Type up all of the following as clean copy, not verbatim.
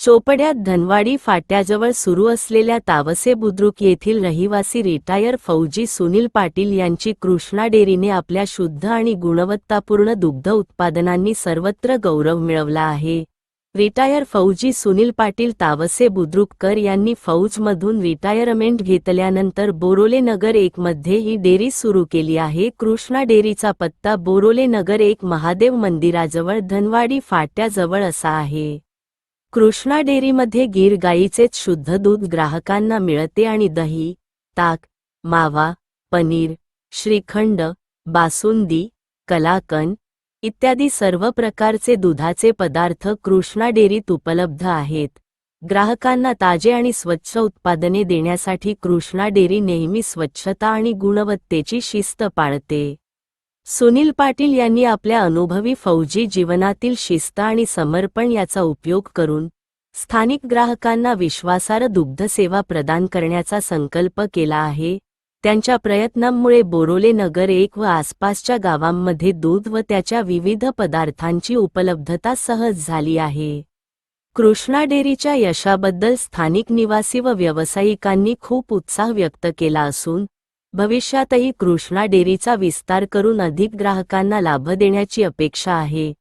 चोपड्यात धनवाडी फाट्याजवळ सुरू असलेल्या तावसे बुद्रुक येथील रहिवासी रिटायर फौजी सुनील पाटील यांची कृष्णा डेअरीने आपल्या शुद्ध आणि गुणवत्तापूर्ण दुग्ध उत्पादनांनी सर्वत्र गौरव मिळवला आहे। रिटायर फौजी सुनील पाटील तावसे बुद्रुककर यांनी फौजमधून रिटायरमेंट घेतल्यानंतर बोरोले नगर 1 मध्ये ही डेअरी सुरू केली आहे। कृष्णा डेअरीचा पत्ता बोरोले नगर 1 महादेव मंदिराजवळ धनवाडी फाट्याजवळ असा आहे। कृष्णा डेअरीमध्ये गीर गाईचेच शुद्ध दूध ग्राहकांना मिळते आणि दही, ताक, मावा, पनीर, श्रीखंड, बासुंदी, कलाकंद इत्यादी सर्व प्रकारचे दुधाचे पदार्थ कृष्णा डेअरीत उपलब्ध आहेत। ग्राहकांना ताजे आणि स्वच्छ उत्पादने देण्यासाठी कृष्णा डेअरी नेहमी स्वच्छता आणि गुणवत्तेची शिस्त पाळते। सुनील पाटील यांनी आपल्या अनुभवी फौजी जीवनातील शिस्त आणि समर्पण याचा उपयोग करून स्थानिक ग्राहकांना विश्वासार्ह दुग्धसेवा प्रदान करण्याचा संकल्प केला आहे। त्यांच्या प्रयत्नांमुळे बोरोले नगर 1 व आसपासच्या गावांमध्ये दूध व त्याच्या विविध पदार्थांची उपलब्धता सहज झाली आहे। कृष्णा डेअरीच्या यशाबद्दल स्थानिक निवासी व व्यावसायिकांनी खूप उत्साह व्यक्त केला असून भविष्यातही कृष्णा डेअरीचा विस्तार करून अधिक ग्राहकांना लाभ देण्याची अपेक्षा आहे।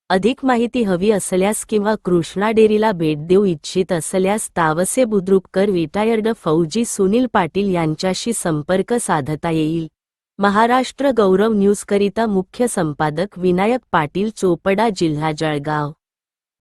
अधिक माहिती हवी असल्यास किंवा कृष्णा डेअरीला भेट देऊ इच्छित असल्यास तावसे बुद्रुककर रिटायर्ड फौजी सुनील पाटील यांच्याशी संपर्क साधता येईल। महाराष्ट्र गौरव न्यूज करिता मुख्य संपादक विनायक पाटील, चोपडा, जिल्हा जळगाव।